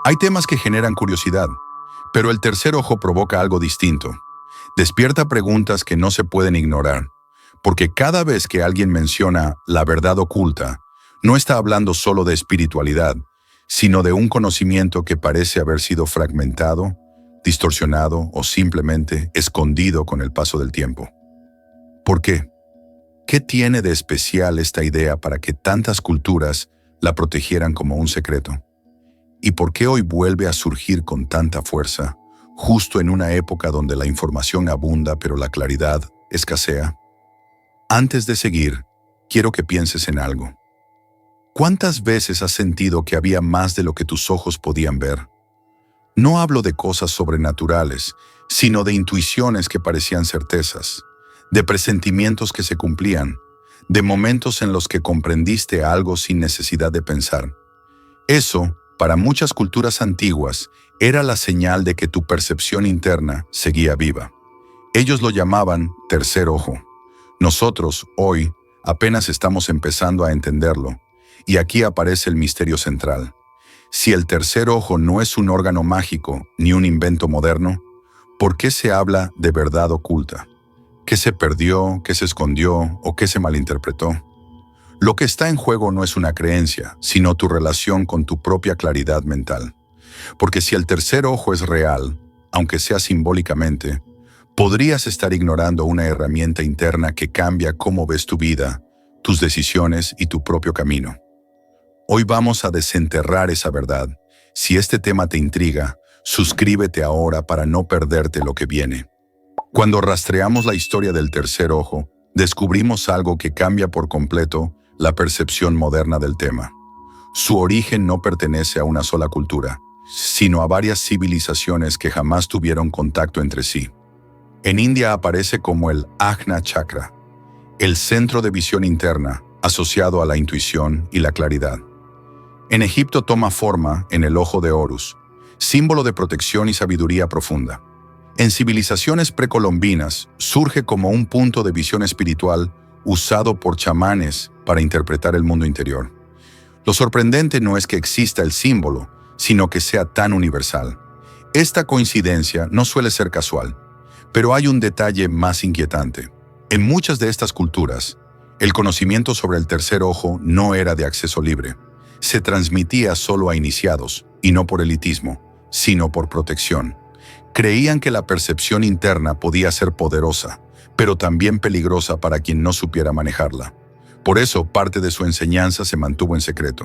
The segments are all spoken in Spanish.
Hay temas que generan curiosidad, pero el tercer ojo provoca algo distinto. Despierta preguntas que no se pueden ignorar, porque cada vez que alguien menciona la verdad oculta, no está hablando solo de espiritualidad, sino de un conocimiento que parece haber sido fragmentado, distorsionado o simplemente escondido con el paso del tiempo. ¿Por qué? ¿Qué tiene de especial esta idea para que tantas culturas la protegieran como un secreto? ¿Y por qué hoy vuelve a surgir con tanta fuerza, justo en una época donde la información abunda pero la claridad escasea? Antes de seguir, quiero que pienses en algo. ¿Cuántas veces has sentido que había más de lo que tus ojos podían ver? No hablo de cosas sobrenaturales, sino de intuiciones que parecían certezas, de presentimientos que se cumplían, de momentos en los que comprendiste algo sin necesidad de pensar. Eso, para muchas culturas antiguas, era la señal de que tu percepción interna seguía viva. Ellos lo llamaban tercer ojo. Nosotros, hoy, apenas estamos empezando a entenderlo, y aquí aparece el misterio central. Si el tercer ojo no es un órgano mágico ni un invento moderno, ¿por qué se habla de verdad oculta? ¿Qué se perdió, qué se escondió o qué se malinterpretó? Lo que está en juego no es una creencia, sino tu relación con tu propia claridad mental. Porque si el tercer ojo es real, aunque sea simbólicamente, podrías estar ignorando una herramienta interna que cambia cómo ves tu vida, tus decisiones y tu propio camino. Hoy vamos a desenterrar esa verdad. Si este tema te intriga, suscríbete ahora para no perderte lo que viene. Cuando rastreamos la historia del tercer ojo, descubrimos algo que cambia por completo la percepción moderna del tema. Su origen no pertenece a una sola cultura, sino a varias civilizaciones que jamás tuvieron contacto entre sí. En India aparece como el Ajna Chakra, el centro de visión interna asociado a la intuición y la claridad. En Egipto toma forma en el ojo de Horus, símbolo de protección y sabiduría profunda. En civilizaciones precolombinas surge como un punto de visión espiritual usado por chamanes para interpretar el mundo interior. Lo sorprendente no es que exista el símbolo, sino que sea tan universal. Esta coincidencia no suele ser casual, pero hay un detalle más inquietante. En muchas de estas culturas, el conocimiento sobre el tercer ojo no era de acceso libre. Se transmitía solo a iniciados, y no por elitismo, sino por protección. Creían que la percepción interna podía ser poderosa, pero también peligrosa para quien no supiera manejarla. Por eso, parte de su enseñanza se mantuvo en secreto.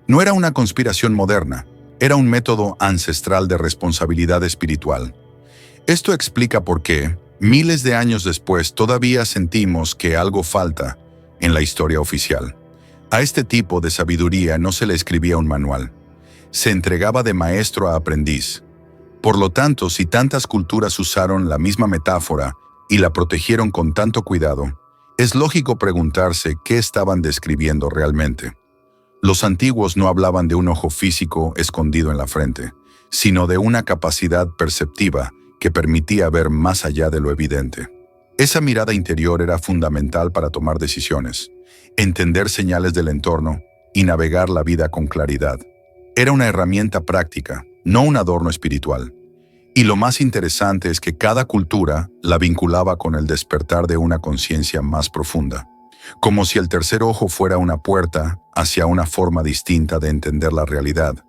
No era una conspiración moderna, era un método ancestral de responsabilidad espiritual. Esto explica por qué, miles de años después, todavía sentimos que algo falta en la historia oficial. A este tipo de sabiduría no se le escribía un manual. Se entregaba de maestro a aprendiz. Por lo tanto, si tantas culturas usaron la misma metáfora y la protegieron con tanto cuidado, es lógico preguntarse qué estaban describiendo realmente. Los antiguos no hablaban de un ojo físico escondido en la frente, sino de una capacidad perceptiva que permitía ver más allá de lo evidente. Esa mirada interior era fundamental para tomar decisiones, entender señales del entorno y navegar la vida con claridad. Era una herramienta práctica, no un adorno espiritual. Y lo más interesante es que cada cultura la vinculaba con el despertar de una conciencia más profunda, como si el tercer ojo fuera una puerta hacia una forma distinta de entender la realidad.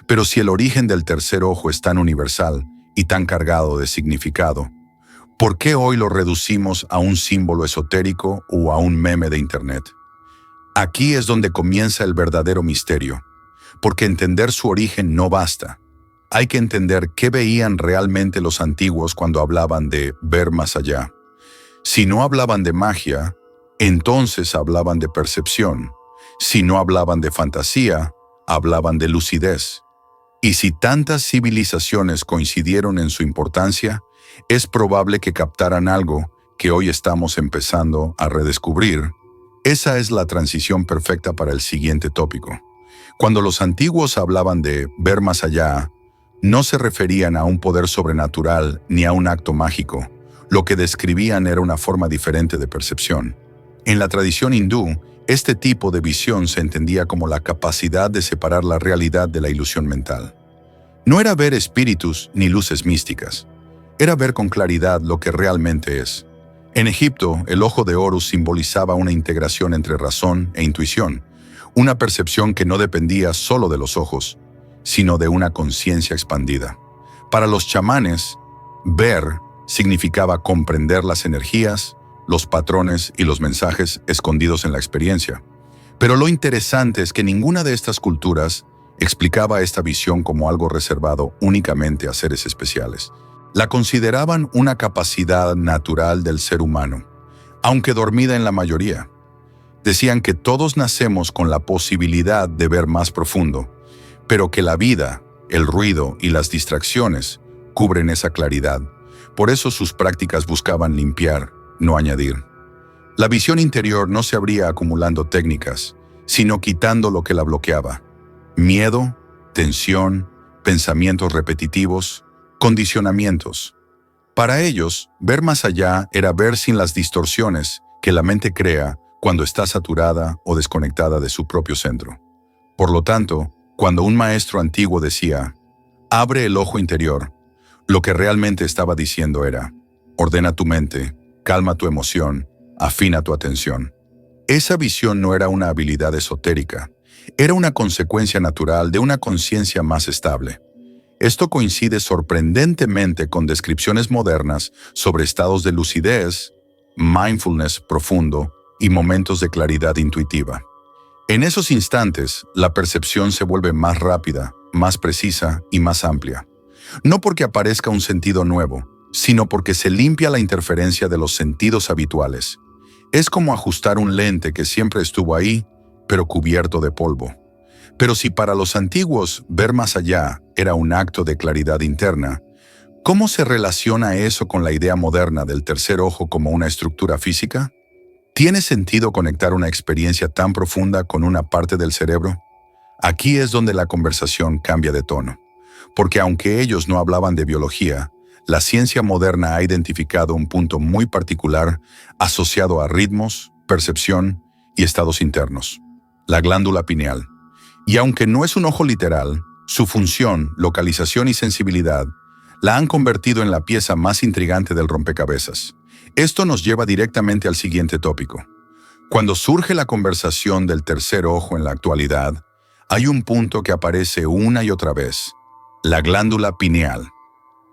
Pero si el origen del tercer ojo es tan universal y tan cargado de significado, ¿por qué hoy lo reducimos a un símbolo esotérico o a un meme de Internet? Aquí es donde comienza el verdadero misterio, porque entender su origen no basta. Hay que entender qué veían realmente los antiguos cuando hablaban de ver más allá. Si no hablaban de magia, entonces hablaban de percepción. Si no hablaban de fantasía, hablaban de lucidez. Y si tantas civilizaciones coincidieron en su importancia, es probable que captaran algo que hoy estamos empezando a redescubrir. Esa es la transición perfecta para el siguiente tópico. Cuando los antiguos hablaban de ver más allá, no se referían a un poder sobrenatural ni a un acto mágico. Lo que describían era una forma diferente de percepción. En la tradición hindú, este tipo de visión se entendía como la capacidad de separar la realidad de la ilusión mental. No era ver espíritus ni luces místicas. Era ver con claridad lo que realmente es. En Egipto, el ojo de Horus simbolizaba una integración entre razón e intuición, una percepción que no dependía solo de los ojos, sino de una conciencia expandida. Para los chamanes, ver significaba comprender las energías, los patrones y los mensajes escondidos en la experiencia. Pero lo interesante es que ninguna de estas culturas explicaba esta visión como algo reservado únicamente a seres especiales. La consideraban una capacidad natural del ser humano, aunque dormida en la mayoría. Decían que todos nacemos con la posibilidad de ver más profundo, pero que la vida, el ruido y las distracciones cubren esa claridad. Por eso sus prácticas buscaban limpiar, no añadir. La visión interior no se abría acumulando técnicas, sino quitando lo que la bloqueaba. Miedo, tensión, pensamientos repetitivos, condicionamientos. Para ellos, ver más allá era ver sin las distorsiones que la mente crea cuando está saturada o desconectada de su propio centro. Por lo tanto, cuando un maestro antiguo decía, abre el ojo interior, lo que realmente estaba diciendo era, ordena tu mente, calma tu emoción, afina tu atención. Esa visión no era una habilidad esotérica, era una consecuencia natural de una conciencia más estable. Esto coincide sorprendentemente con descripciones modernas sobre estados de lucidez, mindfulness profundo y momentos de claridad intuitiva. En esos instantes, la percepción se vuelve más rápida, más precisa y más amplia. No porque aparezca un sentido nuevo, sino porque se limpia la interferencia de los sentidos habituales. Es como ajustar un lente que siempre estuvo ahí, pero cubierto de polvo. Pero si para los antiguos ver más allá era un acto de claridad interna, ¿cómo se relaciona eso con la idea moderna del tercer ojo como una estructura física? ¿Tiene sentido conectar una experiencia tan profunda con una parte del cerebro? Aquí es donde la conversación cambia de tono, porque aunque ellos no hablaban de biología, la ciencia moderna ha identificado un punto muy particular asociado a ritmos, percepción y estados internos: la glándula pineal. Y aunque no es un ojo literal, su función, localización y sensibilidad la han convertido en la pieza más intrigante del rompecabezas. Esto nos lleva directamente al siguiente tópico. Cuando surge la conversación del tercer ojo en la actualidad, hay un punto que aparece una y otra vez: la glándula pineal.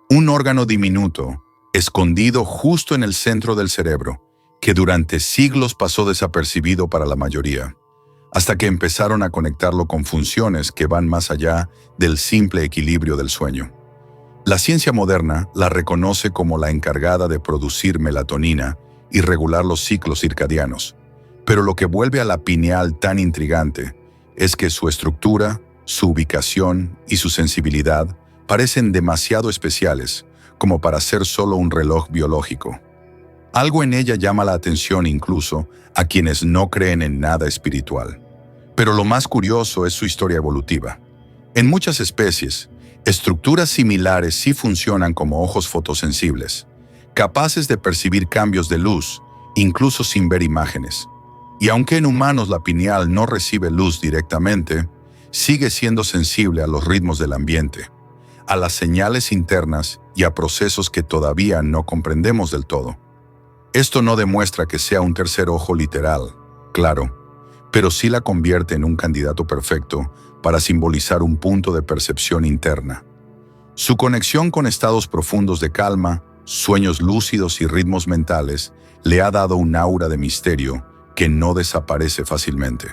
Un órgano diminuto, escondido justo en el centro del cerebro, que durante siglos pasó desapercibido para la mayoría, hasta que empezaron a conectarlo con funciones que van más allá del simple equilibrio del sueño. La ciencia moderna la reconoce como la encargada de producir melatonina y regular los ciclos circadianos, pero lo que vuelve a la pineal tan intrigante es que su estructura, su ubicación y su sensibilidad parecen demasiado especiales como para ser solo un reloj biológico. Algo en ella llama la atención incluso a quienes no creen en nada espiritual. Pero lo más curioso es su historia evolutiva. En muchas especies, estructuras similares sí funcionan como ojos fotosensibles, capaces de percibir cambios de luz, incluso sin ver imágenes. Y aunque en humanos la pineal no recibe luz directamente, sigue siendo sensible a los ritmos del ambiente, a las señales internas y a procesos que todavía no comprendemos del todo. Esto no demuestra que sea un tercer ojo literal, claro, pero sí la convierte en un candidato perfecto para simbolizar un punto de percepción interna. Su conexión con estados profundos de calma, sueños lúcidos y ritmos mentales le ha dado un aura de misterio que no desaparece fácilmente.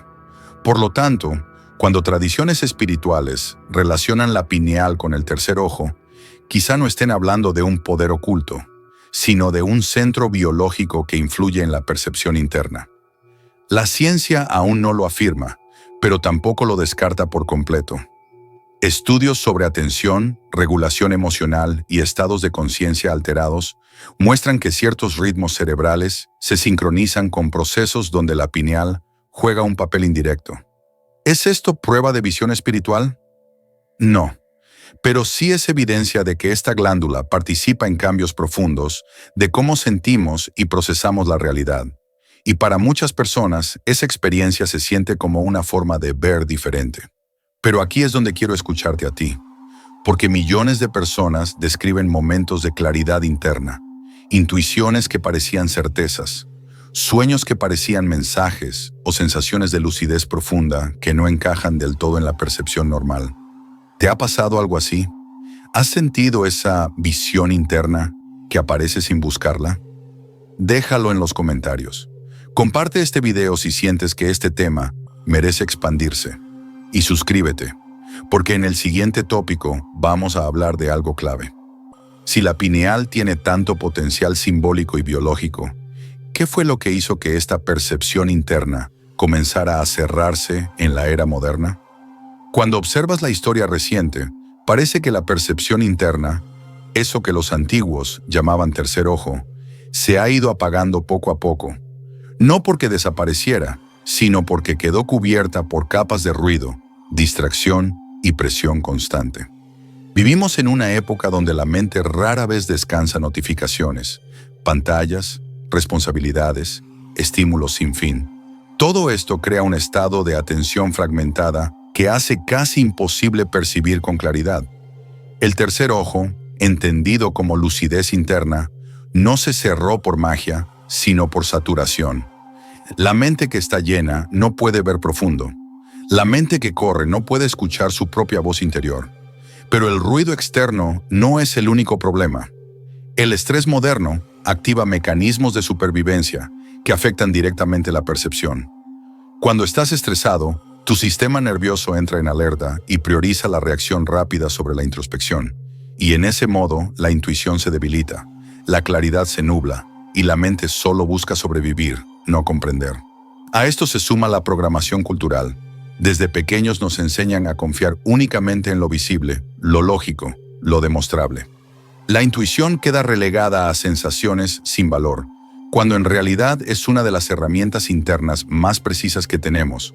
Por lo tanto, cuando tradiciones espirituales relacionan la pineal con el tercer ojo, quizá no estén hablando de un poder oculto, sino de un centro biológico que influye en la percepción interna. La ciencia aún no lo afirma, pero tampoco lo descarta por completo. Estudios sobre atención, regulación emocional y estados de conciencia alterados muestran que ciertos ritmos cerebrales se sincronizan con procesos donde la pineal juega un papel indirecto. ¿Es esto prueba de visión espiritual? No, pero sí es evidencia de que esta glándula participa en cambios profundos de cómo sentimos y procesamos la realidad. Y para muchas personas, esa experiencia se siente como una forma de ver diferente. Pero aquí es donde quiero escucharte a ti. porque millones de personas describen momentos de claridad interna, intuiciones que parecían certezas, sueños que parecían mensajes o sensaciones de lucidez profunda que no encajan del todo en la percepción normal. ¿Te ha pasado algo así? ¿Has sentido esa visión interna que aparece sin buscarla? Déjalo en los comentarios. Comparte este video si sientes que este tema merece expandirse. Y suscríbete, porque en el siguiente tópico vamos a hablar de algo clave. Si la pineal tiene tanto potencial simbólico y biológico, ¿qué fue lo que hizo que esta percepción interna comenzara a cerrarse en la era moderna? Cuando observas la historia reciente, parece que la percepción interna, eso que los antiguos llamaban tercer ojo, se ha ido apagando poco a poco. No porque desapareciera, sino porque quedó cubierta por capas de ruido, distracción y presión constante. Vivimos en una época donde la mente rara vez descansa notificaciones, pantallas, responsabilidades, estímulos sin fin. Todo esto crea un estado de atención fragmentada que hace casi imposible percibir con claridad. El tercer ojo, entendido como lucidez interna, no se cerró por magia, sino por saturación. La mente que está llena no puede ver profundo. La mente que corre no puede escuchar su propia voz interior. Pero el ruido externo no es el único problema. El estrés moderno activa mecanismos de supervivencia que afectan directamente la percepción. Cuando estás estresado, tu sistema nervioso entra en alerta y prioriza la reacción rápida sobre la introspección. Y en ese modo, la intuición se debilita, la claridad se nubla y la mente solo busca sobrevivir, no comprender. A esto se suma la programación cultural. Desde pequeños nos enseñan a confiar únicamente en lo visible, lo lógico, lo demostrable. La intuición queda relegada a sensaciones sin valor, cuando en realidad es una de las herramientas internas más precisas que tenemos.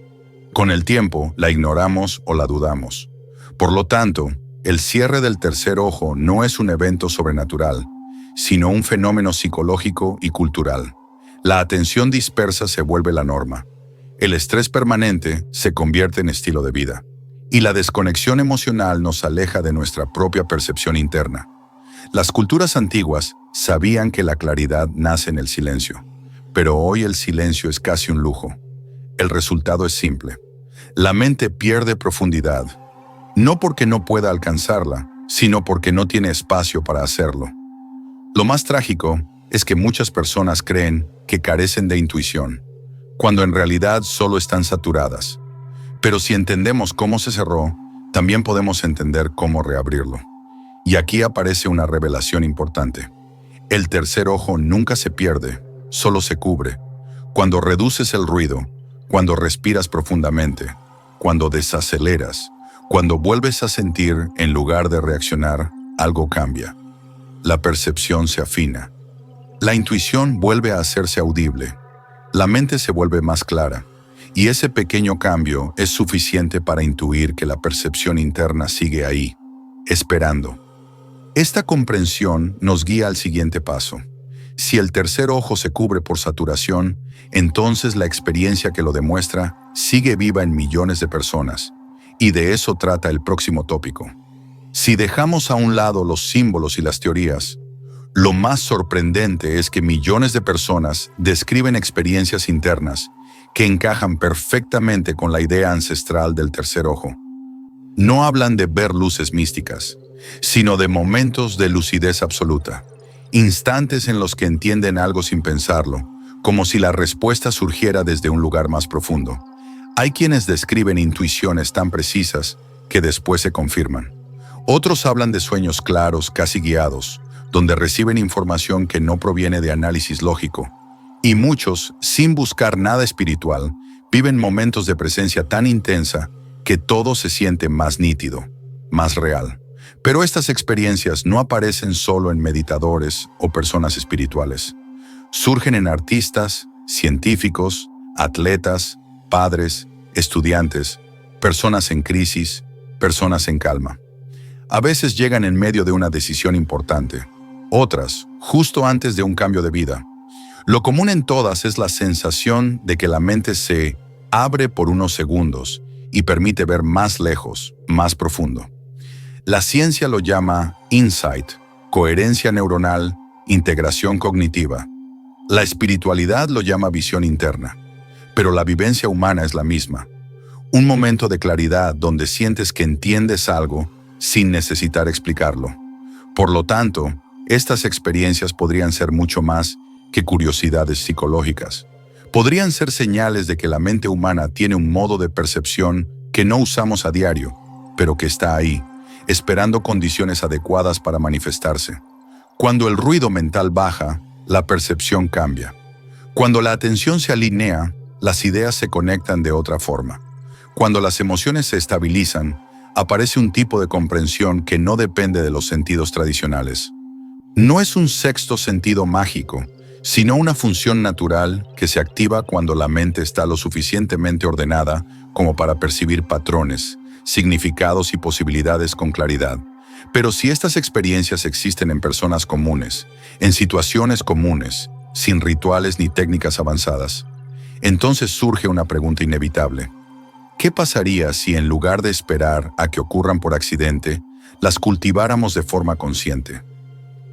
Con el tiempo, la ignoramos o la dudamos. Por lo tanto, el cierre del tercer ojo no es un evento sobrenatural, sino un fenómeno psicológico y cultural. La atención dispersa se vuelve la norma. El estrés permanente se convierte en estilo de vida. Y la desconexión emocional nos aleja de nuestra propia percepción interna. Las culturas antiguas sabían que la claridad nace en el silencio, pero hoy el silencio es casi un lujo. El resultado es simple. La mente pierde profundidad, no porque no pueda alcanzarla, sino porque no tiene espacio para hacerlo. Lo más trágico es que muchas personas creen que carecen de intuición, cuando en realidad solo están saturadas. Pero si entendemos cómo se cerró, también podemos entender cómo reabrirlo. Y aquí aparece una revelación importante. El tercer ojo nunca se pierde, solo se cubre. Cuando reduces el ruido, cuando respiras profundamente, cuando desaceleras, cuando vuelves a sentir en lugar de reaccionar, algo cambia. La percepción se afina. La intuición vuelve a hacerse audible. La mente se vuelve más clara. Y ese pequeño cambio es suficiente para intuir que la percepción interna sigue ahí, esperando. Esta comprensión nos guía al siguiente paso. Si el tercer ojo se cubre por saturación, entonces la experiencia que lo demuestra sigue viva en millones de personas. Y de eso trata el próximo tópico. Si dejamos a un lado los símbolos y las teorías, lo más sorprendente es que millones de personas describen experiencias internas que encajan perfectamente con la idea ancestral del tercer ojo. No hablan de ver luces místicas, sino de momentos de lucidez absoluta, instantes en los que entienden algo sin pensarlo, como si la respuesta surgiera desde un lugar más profundo. Hay quienes describen intuiciones tan precisas que después se confirman. Otros hablan de sueños claros, casi guiados, donde reciben información que no proviene de análisis lógico. Y muchos, sin buscar nada espiritual, viven momentos de presencia tan intensa que todo se siente más nítido, más real. Pero estas experiencias no aparecen solo en meditadores o personas espirituales. Surgen en artistas, científicos, atletas, padres, estudiantes, personas en crisis, personas en calma. A veces llegan en medio de una decisión importante, otras justo antes de un cambio de vida. Lo común en todas es la sensación de que la mente se abre por unos segundos y permite ver más lejos, más profundo. La ciencia lo llama insight, coherencia neuronal, integración cognitiva. La espiritualidad lo llama visión interna, pero la vivencia humana es la misma. Un momento de claridad donde sientes que entiendes algo sin necesitar explicarlo. Por lo tanto, estas experiencias podrían ser mucho más que curiosidades psicológicas. Podrían ser señales de que la mente humana tiene un modo de percepción que no usamos a diario, pero que está ahí, esperando condiciones adecuadas para manifestarse. Cuando el ruido mental baja, la percepción cambia. Cuando la atención se alinea, las ideas se conectan de otra forma. Cuando las emociones se estabilizan, aparece un tipo de comprensión que no depende de los sentidos tradicionales. No es un sexto sentido mágico, sino una función natural que se activa cuando la mente está lo suficientemente ordenada como para percibir patrones, significados y posibilidades con claridad. Pero si estas experiencias existen en personas comunes, en situaciones comunes, sin rituales ni técnicas avanzadas, entonces surge una pregunta inevitable. ¿Qué pasaría si en lugar de esperar a que ocurran por accidente, las cultiváramos de forma consciente?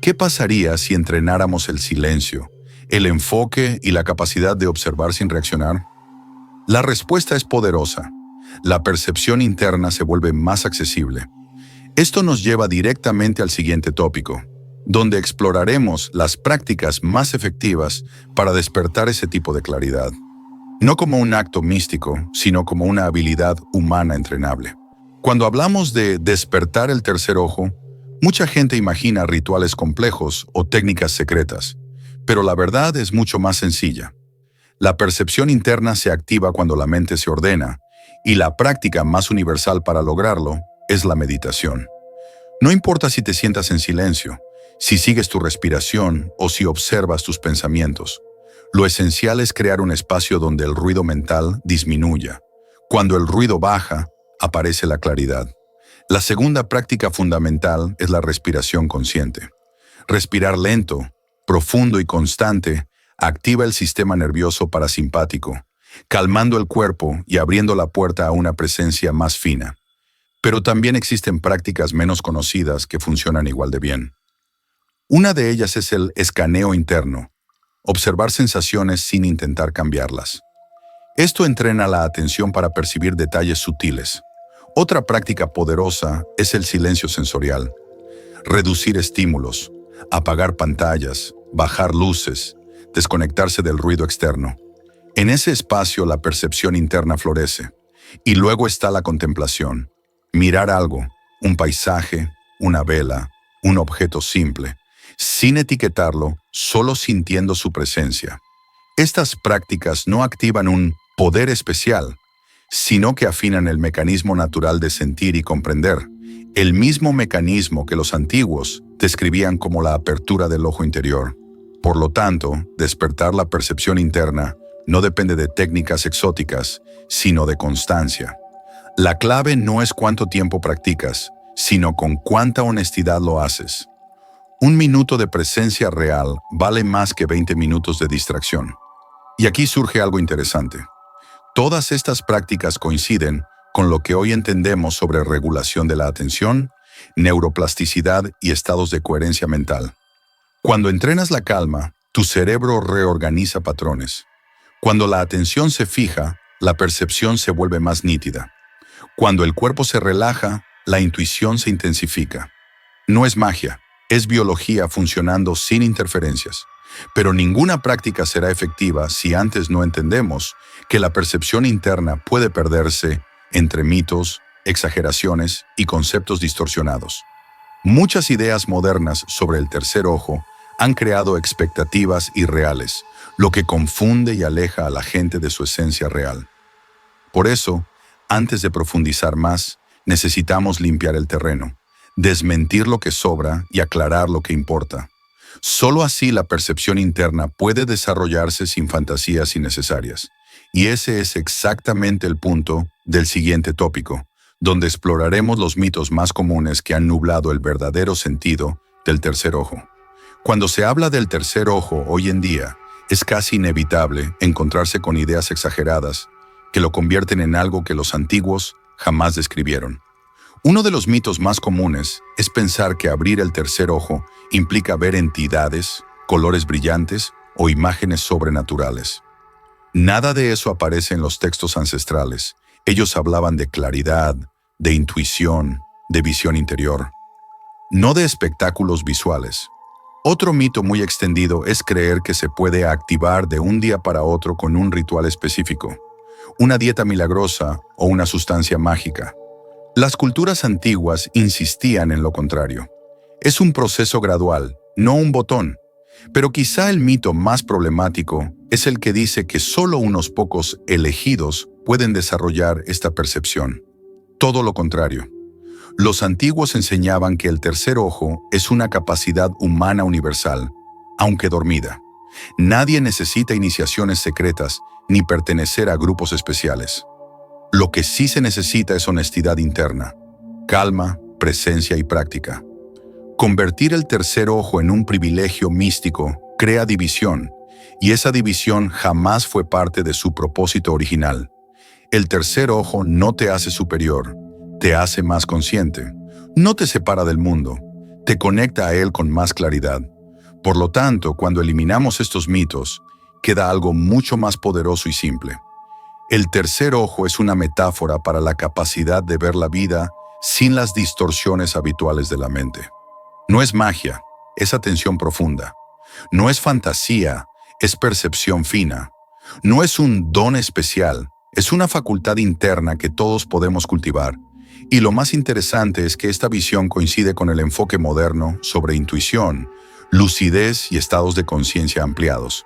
¿Qué pasaría si entrenáramos el silencio, el enfoque y la capacidad de observar sin reaccionar? La respuesta es poderosa. La percepción interna se vuelve más accesible. Esto nos lleva directamente al siguiente tópico, donde exploraremos las prácticas más efectivas para despertar ese tipo de claridad. No como un acto místico, sino como una habilidad humana entrenable. Cuando hablamos de despertar el tercer ojo, mucha gente imagina rituales complejos o técnicas secretas, pero la verdad es mucho más sencilla. La percepción interna se activa cuando la mente se ordena, y la práctica más universal para lograrlo es la meditación. No importa si te sientas en silencio, si sigues tu respiración o si observas tus pensamientos. Lo esencial es crear un espacio donde el ruido mental disminuya. Cuando el ruido baja, aparece la claridad. La segunda práctica fundamental es la respiración consciente. Respirar lento, profundo y constante activa el sistema nervioso parasimpático, calmando el cuerpo y abriendo la puerta a una presencia más fina. Pero también existen prácticas menos conocidas que funcionan igual de bien. Una de ellas es el escaneo interno, observar sensaciones sin intentar cambiarlas. Esto entrena la atención para percibir detalles sutiles. Otra práctica poderosa es el silencio sensorial. Reducir estímulos, apagar pantallas, bajar luces, desconectarse del ruido externo. En ese espacio la percepción interna florece. Y luego está la contemplación. Mirar algo, un paisaje, una vela, un objeto simple, sin etiquetarlo, solo sintiendo su presencia. Estas prácticas no activan un poder especial, sino que afinan el mecanismo natural de sentir y comprender, el mismo mecanismo que los antiguos describían como la apertura del ojo interior. Por lo tanto, despertar la percepción interna no depende de técnicas exóticas, sino de constancia. La clave no es cuánto tiempo practicas, sino con cuánta honestidad lo haces. 1 minuto de presencia real vale más que 20 minutos de distracción. Y aquí surge algo interesante. Todas estas prácticas coinciden con lo que hoy entendemos sobre regulación de la atención, neuroplasticidad y estados de coherencia mental. Cuando entrenas la calma, tu cerebro reorganiza patrones. Cuando la atención se fija, la percepción se vuelve más nítida. Cuando el cuerpo se relaja, la intuición se intensifica. No es magia, es biología funcionando sin interferencias. Pero ninguna práctica será efectiva si antes no entendemos que la percepción interna puede perderse entre mitos, exageraciones y conceptos distorsionados. Muchas ideas modernas sobre el tercer ojo han creado expectativas irreales, lo que confunde y aleja a la gente de su esencia real. Por eso, antes de profundizar más, necesitamos limpiar el terreno, desmentir lo que sobra y aclarar lo que importa. Solo así la percepción interna puede desarrollarse sin fantasías innecesarias. Y ese es exactamente el punto del siguiente tópico, donde exploraremos los mitos más comunes que han nublado el verdadero sentido del tercer ojo. Cuando se habla del tercer ojo hoy en día, es casi inevitable encontrarse con ideas exageradas que lo convierten en algo que los antiguos jamás describieron. Uno de los mitos más comunes es pensar que abrir el tercer ojo implica ver entidades, colores brillantes o imágenes sobrenaturales. Nada de eso aparece en los textos ancestrales. Ellos hablaban de claridad, de intuición, de visión interior, no de espectáculos visuales. Otro mito muy extendido es creer que se puede activar de un día para otro con un ritual específico, una dieta milagrosa o una sustancia mágica. Las culturas antiguas insistían en lo contrario. Es un proceso gradual, no un botón. Pero quizá el mito más problemático es el que dice que solo unos pocos elegidos pueden desarrollar esta percepción. Todo lo contrario. Los antiguos enseñaban que el tercer ojo es una capacidad humana universal, aunque dormida. Nadie necesita iniciaciones secretas ni pertenecer a grupos especiales. Lo que sí se necesita es honestidad interna, calma, presencia y práctica. Convertir el tercer ojo en un privilegio místico crea división, y esa división jamás fue parte de su propósito original. El tercer ojo no te hace superior, te hace más consciente. No te separa del mundo, te conecta a él con más claridad. Por lo tanto, cuando eliminamos estos mitos, queda algo mucho más poderoso y simple. El tercer ojo es una metáfora para la capacidad de ver la vida sin las distorsiones habituales de la mente. No es magia, es atención profunda. No es fantasía, es percepción fina. No es un don especial, es una facultad interna que todos podemos cultivar. Y lo más interesante es que esta visión coincide con el enfoque moderno sobre intuición, lucidez y estados de conciencia ampliados.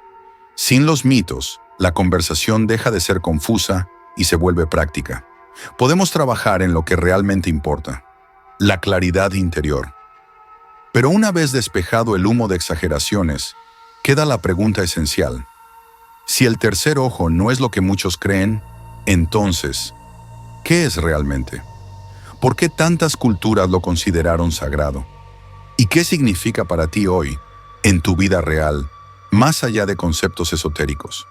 Sin los mitos, la conversación deja de ser confusa y se vuelve práctica. Podemos trabajar en lo que realmente importa, la claridad interior. Pero una vez despejado el humo de exageraciones, queda la pregunta esencial. Si el tercer ojo no es lo que muchos creen, entonces, ¿qué es realmente? ¿Por qué tantas culturas lo consideraron sagrado? ¿Y qué significa para ti hoy, en tu vida real, más allá de conceptos esotéricos?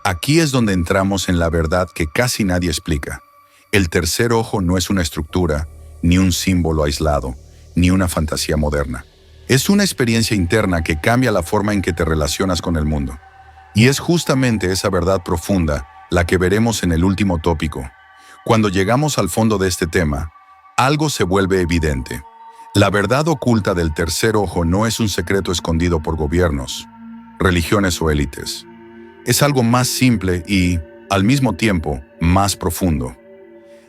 Aquí es donde entramos en la verdad que casi nadie explica. El tercer ojo no es una estructura, ni un símbolo aislado, ni una fantasía moderna. Es una experiencia interna que cambia la forma en que te relacionas con el mundo. Y es justamente esa verdad profunda la que veremos en el último tópico. Cuando llegamos al fondo de este tema, algo se vuelve evidente. La verdad oculta del tercer ojo no es un secreto escondido por gobiernos, religiones o élites. Es algo más simple y, al mismo tiempo, más profundo.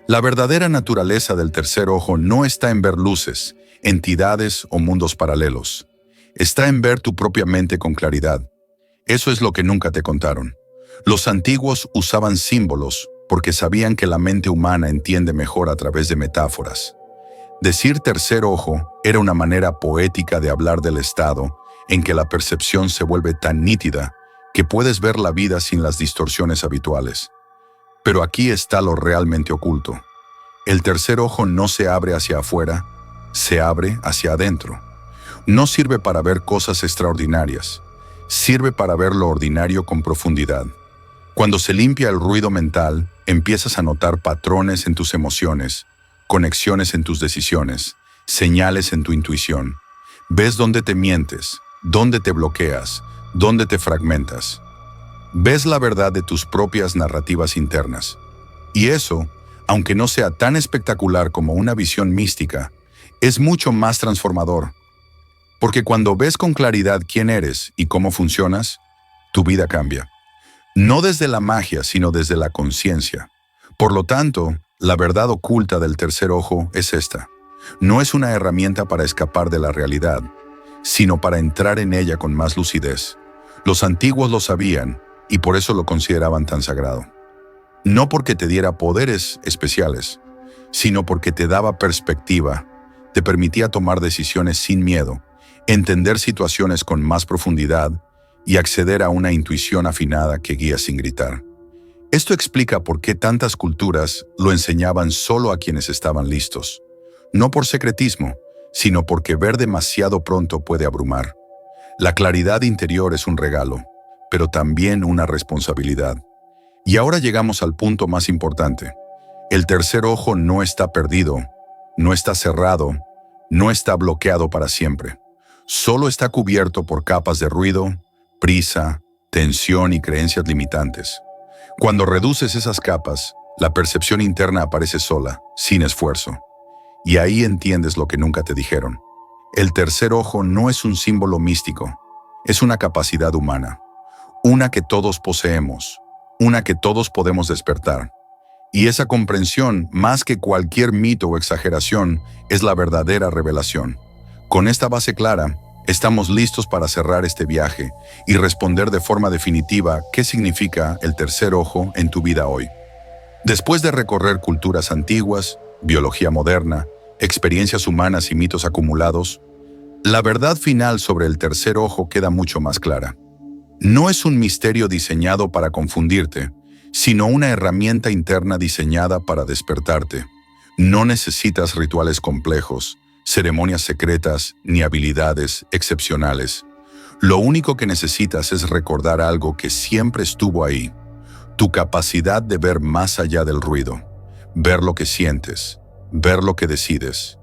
La verdadera naturaleza del tercer ojo no está en ver luces, entidades o mundos paralelos. Está en ver tu propia mente con claridad. Eso es lo que nunca te contaron. Los antiguos usaban símbolos porque sabían que la mente humana entiende mejor a través de metáforas. Decir tercer ojo era una manera poética de hablar del estado en que la percepción se vuelve tan nítida que puedes ver la vida sin las distorsiones habituales. Pero aquí está lo realmente oculto. El tercer ojo no se abre hacia afuera, se abre hacia adentro. No sirve para ver cosas extraordinarias, sirve para ver lo ordinario con profundidad. Cuando se limpia el ruido mental, empiezas a notar patrones en tus emociones, conexiones en tus decisiones, señales en tu intuición. Ves dónde te mientes, dónde te bloqueas, dónde te fragmentas. Ves la verdad de tus propias narrativas internas. Y eso, aunque no sea tan espectacular como una visión mística, es mucho más transformador. Porque cuando ves con claridad quién eres y cómo funcionas, tu vida cambia. No desde la magia, sino desde la conciencia. Por lo tanto, la verdad oculta del tercer ojo es esta. No es una herramienta para escapar de la realidad, sino para entrar en ella con más lucidez. Los antiguos lo sabían y por eso lo consideraban tan sagrado. No porque te diera poderes especiales, sino porque te daba perspectiva, te permitía tomar decisiones sin miedo, entender situaciones con más profundidad y acceder a una intuición afinada que guía sin gritar. Esto explica por qué tantas culturas lo enseñaban solo a quienes estaban listos. No por secretismo, sino porque ver demasiado pronto puede abrumar. La claridad interior es un regalo, pero también una responsabilidad. Y ahora llegamos al punto más importante. El tercer ojo no está perdido, no está cerrado, no está bloqueado para siempre. Solo está cubierto por capas de ruido, prisa, tensión y creencias limitantes. Cuando reduces esas capas, la percepción interna aparece sola, sin esfuerzo. Y ahí entiendes lo que nunca te dijeron. El tercer ojo no es un símbolo místico, es una capacidad humana, una que todos poseemos, una que todos podemos despertar. Y esa comprensión, más que cualquier mito o exageración, es la verdadera revelación. Con esta base clara, estamos listos para cerrar este viaje y responder de forma definitiva qué significa el tercer ojo en tu vida hoy. Después de recorrer culturas antiguas, biología moderna, experiencias humanas y mitos acumulados, la verdad final sobre el tercer ojo queda mucho más clara. No es un misterio diseñado para confundirte, sino una herramienta interna diseñada para despertarte. No necesitas rituales complejos, ceremonias secretas ni habilidades excepcionales. Lo único que necesitas es recordar algo que siempre estuvo ahí: tu capacidad de ver más allá del ruido, ver lo que sientes, ver lo que decides,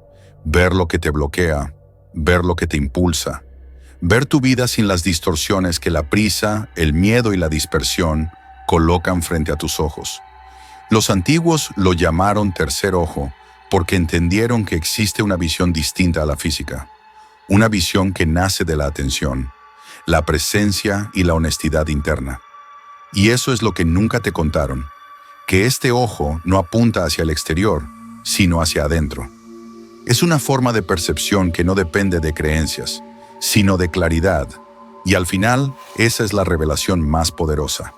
ver lo que te bloquea, ver lo que te impulsa, ver tu vida sin las distorsiones que la prisa, el miedo y la dispersión colocan frente a tus ojos. Los antiguos lo llamaron tercer ojo porque entendieron que existe una visión distinta a la física, una visión que nace de la atención, la presencia y la honestidad interna. Y eso es lo que nunca te contaron, que este ojo no apunta hacia el exterior, sino hacia adentro. Es una forma de percepción que no depende de creencias, sino de claridad, y al final, esa es la revelación más poderosa.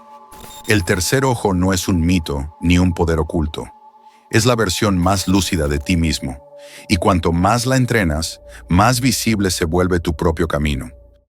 El tercer ojo no es un mito ni un poder oculto. Es la versión más lúcida de ti mismo, y cuanto más la entrenas, más visible se vuelve tu propio camino.